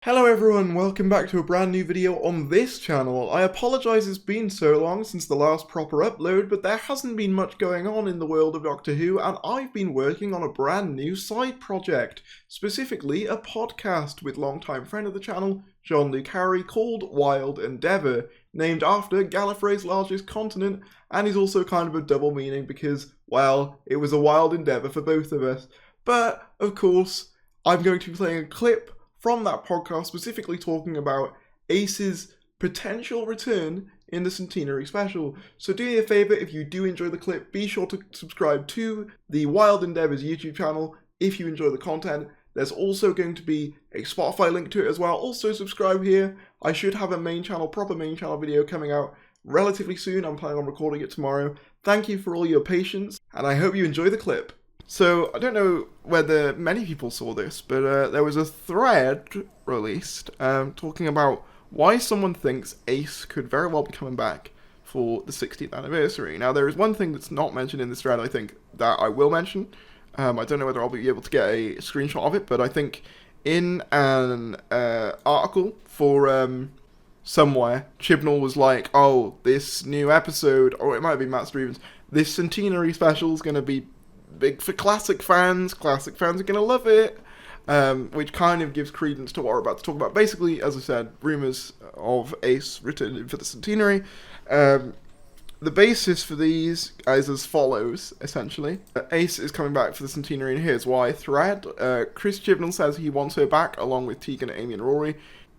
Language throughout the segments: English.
Hello everyone, welcome back to a brand new video on this channel. I apologise it's been so long since the last proper upload, but there hasn't been much going on in the world of Doctor Who, and I've been working on a brand new side project, specifically a podcast with longtime friend of the channel, Jean-Luc Harry, called Wild Endeavour, named after Gallifrey's largest continent, and is also kind of a double meaning because, well, it was a wild endeavour for both of us. But, of course, I'm going to be playing a clip from that podcast specifically talking about Ace's potential return in the Centenary special. So do me a favour, if you do enjoy the clip, be sure to subscribe to the Wild Endeavours YouTube channel if you enjoy the content. There's also going to be a Spotify link to it as well. Also subscribe here. I should have a proper main channel video coming out relatively soon. I'm planning on recording it tomorrow. Thank you for all your patience, and I hope you enjoy the clip. So, I don't know whether many people saw this, but there was a thread released talking about why someone thinks Ace could very well be coming back for the 60th anniversary. Now, there is one thing that's not mentioned in this thread, I think, that I will mention. I don't know whether I'll be able to get a screenshot of it, but I think in an article for somewhere, Chibnall was like, oh, this new episode, or it might be Matt Stevens, this Centenary special is going to be big for classic fans. Classic fans are going to love it, which kind of gives credence to what we're about to talk about. Basically, as I said, rumours of Ace returning for the Centenary. The basis for these is as follows, essentially. Ace is coming back for the Centenary, and here's why. Thread. Chris Chibnall says he wants her back, along with Tegan, Amy, and Rory.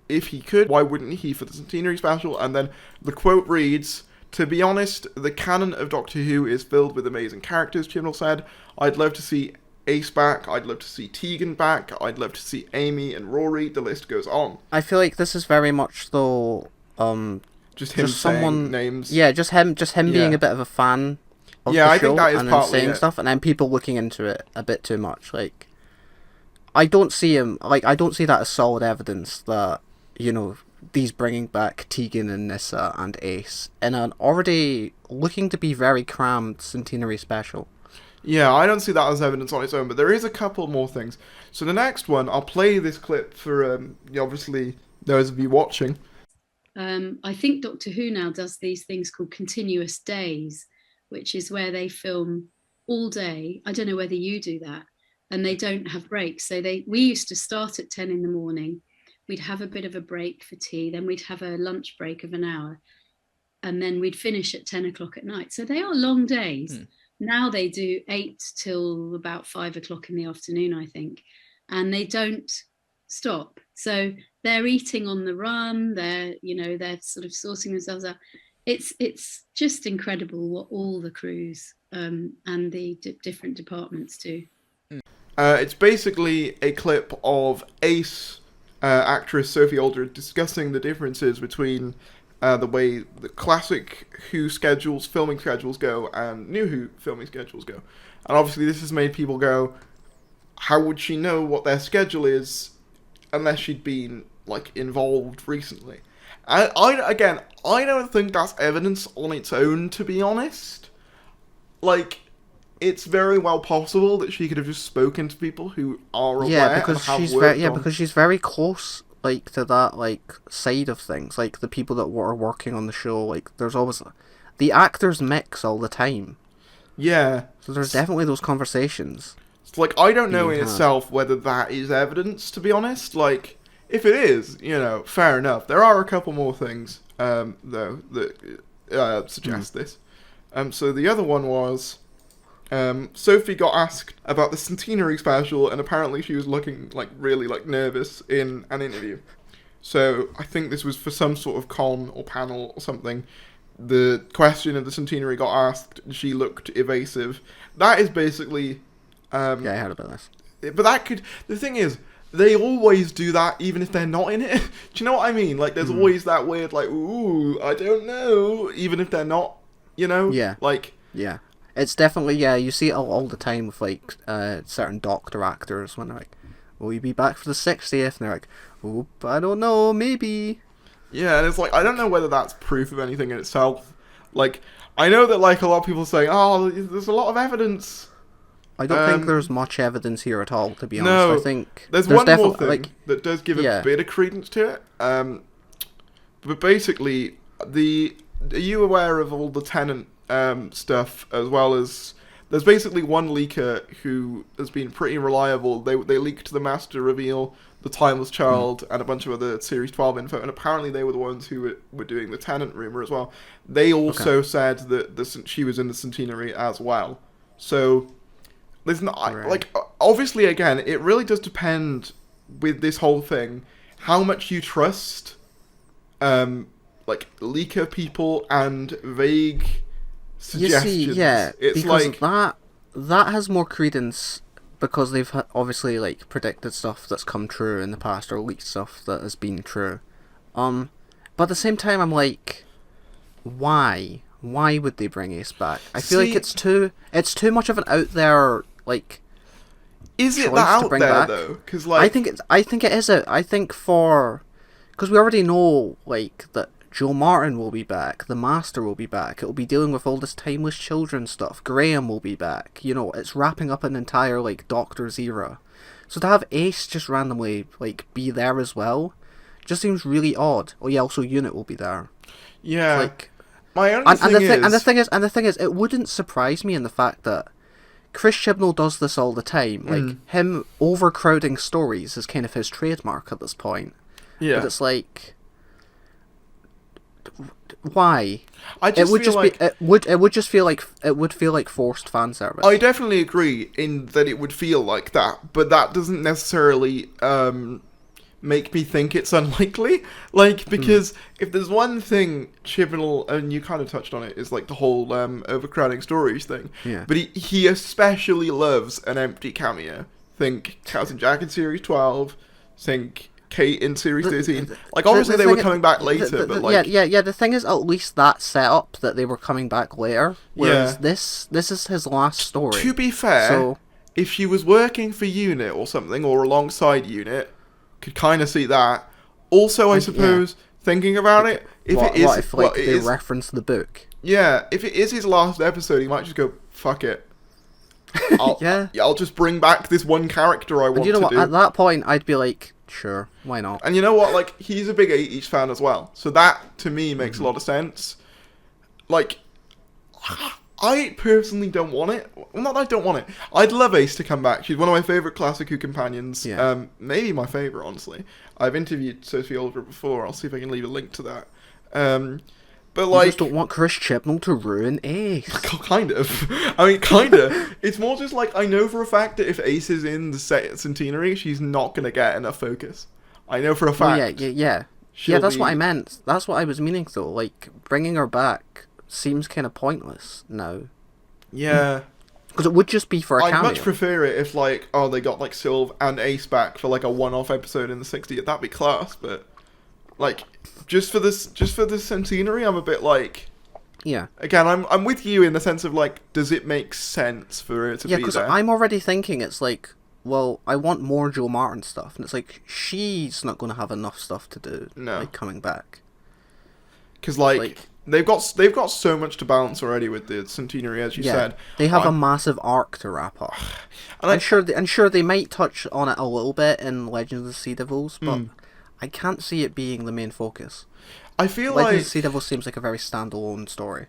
If he could, why wouldn't he for the Centenary special? And then the quote reads, "To be honest, the canon of Doctor Who is filled with amazing characters," Chibnall said. "I'd love to see Ace back, I'd love to see Tegan back, I'd love to see Amy and Rory, the list goes on." I feel like this is very much though, just him saying names. Yeah, just him being a bit of a fan of the I show think that is and then partly saying it. stuff, and then people looking into it a bit too much. Like, I don't see that as solid evidence that, you know, these bringing back Tegan and Nyssa and Ace in an already looking to be very crammed Centenary special. Yeah, I don't see that as evidence on its own, but there is a couple more things. So the next one, I'll play this clip for, obviously, those of you watching. I think Doctor Who now does these things called continuous days, which is where they film all day. I don't know whether you do that. And they don't have breaks. So we used to start at 10 in the morning. We'd have a bit of a break for tea. Then we'd have a lunch break of an hour. And then we'd finish at 10 o'clock at night. So they are long days. Now they do 8 till about 5 o'clock in the afternoon, I think. And they don't stop. So they're eating on the run. They're sort of sorting themselves out. It's just incredible what all the crews and the different departments do. It's basically a clip of Ace actress Sophie Aldred discussing the differences between the way the classic Who filming schedules go, and new Who filming schedules go. And obviously this has made people go, how would she know what their schedule is unless she'd been, like, involved recently? I don't think that's evidence on its own, to be honest. Like, it's very well possible that she could have just spoken to people who are aware because and have she's worked because she's very close, like, to that, like, side of things. Like, the people that are working on the show, like, there's always the actors mix all the time. Yeah. So there's definitely those conversations. It's like, I don't know in itself whether that is evidence, to be honest. Like, if it is, fair enough. There are a couple more things, though, that suggest this. So the other one was, Sophie got asked about the Centenary special, and apparently she was looking, like, really, like, nervous in an interview. So I think this was for some sort of con or panel or something. The question of the Centenary got asked, and she looked evasive. That is basically... yeah, I heard about this. But the thing is, they always do that even if they're not in it. Do you know what I mean? Like, there's always that weird, like, ooh, I don't know, even if they're not, Yeah. Like... Yeah. It's definitely, you see it all the time with, like, certain Doctor actors when they're like, will you be back for the 60th? And they're like, oh, I don't know, maybe. Yeah, and it's like, I don't know whether that's proof of anything in itself. Like, I know that, like, a lot of people say, oh, there's a lot of evidence I don't think there's much evidence here at all, to be honest. No, I think there's one more thing like, that does give a bit of credence to it. But basically, are you aware of all the Tenant stuff, as well as there's basically one leaker who has been pretty reliable. They leaked the Master Reveal, the Timeless Child, and a bunch of other Series 12 info, and apparently they were the ones who were doing the Tenant rumor as well. They also said that she was in the Centenary as well. So there's not like, obviously, again, it really does depend with this whole thing how much you trust like leaker people and vague suggestions. You see, yeah, it's because like that has more credence because they've obviously like predicted stuff that's come true in the past, or leaked stuff that has been true. But at the same time, I'm like, why? Why would they bring Ace back? I feel like it's too much of an out there, like, is it that out there though? Because like I think it is. I think because we already know like that Joe Martin will be back, the Master will be back. It'll be dealing with all this Timeless Children stuff. Graham will be back. You know, it's wrapping up an entire like Doctor's era. So to have Ace just randomly like be there as well, just seems really odd. Oh yeah, also Unit will be there. Yeah. Like, my only the thing is, it wouldn't surprise me in the fact that Chris Chibnall does this all the time. Like, him overcrowding stories is kind of his trademark at this point. Yeah. But it's like, why? It would feel like forced fan service. I definitely agree in that it would feel like that, but that doesn't necessarily make me think it's unlikely. Like, because if there's one thing Chibnall, and you kind of touched on it, is like the whole overcrowding stories thing. Yeah. But he especially loves an empty cameo. Think Captain Jack in Series 12. Think Kate in Series 13. Like, obviously they were coming back later, but like... Yeah, the thing is, at least that set up that they were coming back later, whereas this is his last story. To be fair, if she was working for Unit or something, or alongside Unit, could kind of see that. Also, I suppose, thinking about it, if they reference the book? Yeah, if it is his last episode, he might just go, fuck it. I'll just bring back this one character I want to do. You know what, at that point, I'd be like, sure, why not? And you know what, like, he's a big 80s fan as well. So that, to me, makes a lot of sense. Like, I personally don't want it. Well, not that I don't want it. I'd love Ace to come back. She's one of my favourite Classic Who companions. Yeah. Maybe my favourite, honestly. I've interviewed Sophie Oliver before. I'll see if I can leave a link to that. But like, you just don't want Chris Chibnall to ruin Ace. Kind of. I mean, kind of. It's more just like, I know for a fact that if Ace is in the Centenary, she's not going to get enough focus. I know for a fact. Yeah, that's what I meant. That's what I was meaning, though. Like, bringing her back seems kind of pointless now. Yeah. Because it would just be for a cameo. I'd much prefer it if, like, they got, like, Sylve and Ace back for, like, a one-off episode in the 60th. That'd be class, but, like, just for the Centenary, I'm a bit like... Yeah. Again, I'm with you in the sense of, like, does it make sense for her to be there? Yeah, because I'm already thinking it's like, well, I want more Joe Martin stuff. And it's like, she's not going to have enough stuff to do, like, coming back. Because, like, they've got so much to balance already with the Centenary, as you said. They have a massive arc to wrap up. And I'm sure they might touch on it a little bit in Legends of the Sea Devils, but I can't see it being the main focus. I feel Legends of the Sea Devils seems like a very standalone story.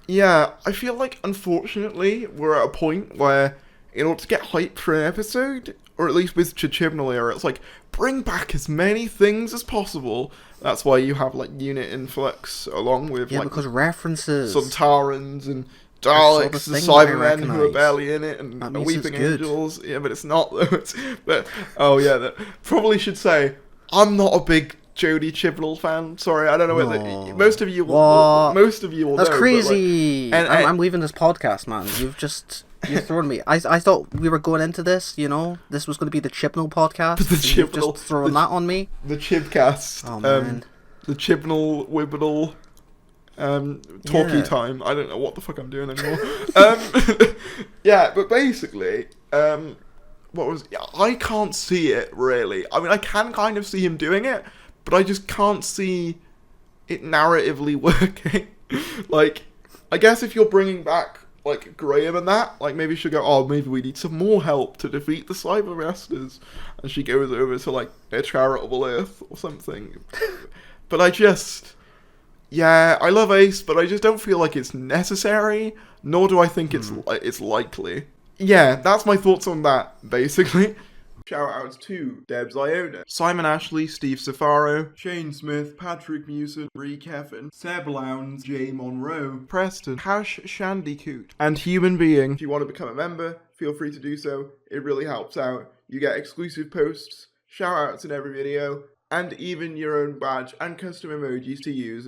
Yeah, I feel like, unfortunately, we're at a point where, in order to get hype for an episode, or at least with Chibnall era, it's like, bring back as many things as possible. That's why you have, like, Unit Influx, along with, like... because references... Sontarans and Daleks and Cybermen who are barely in it, and Weeping Angels. Yeah, but it's not, though. Probably should say, I'm not a big Jodie Chibnall fan. Sorry, I don't know whether... Most of you will know. That's crazy! Like, I'm leaving this podcast, man. You've thrown me. I thought we were going into this, you know? This was going to be the Chibnall podcast. You've just thrown that on me. The Chibcast. Oh, man. The Chibnall, Wibnall, talkie time. I don't know what the fuck I'm doing anymore. Yeah, but basically, I can't see it, really. I mean, I can kind of see him doing it, but I just can't see it narratively working. Like, I guess if you're bringing back like Graham and that. Like maybe she'll go, oh, maybe we need some more help to defeat the Cyber Masters, and she goes over to like a charitable Earth or something. But yeah, I love Ace, but I just don't feel like it's necessary, nor do I think it's likely. Yeah, that's my thoughts on that, basically. Shout outs to Debs Iona, Simon Ashley, Steve Safaro, Shane Smith, Patrick Mewson, Ree Kevin, Seb Lowndes, Jay Monroe, Preston, Hash Shandycoot, and Human Being. If you want to become a member, feel free to do so. It really helps out. You get exclusive posts, shout outs in every video, and even your own badge and custom emojis to use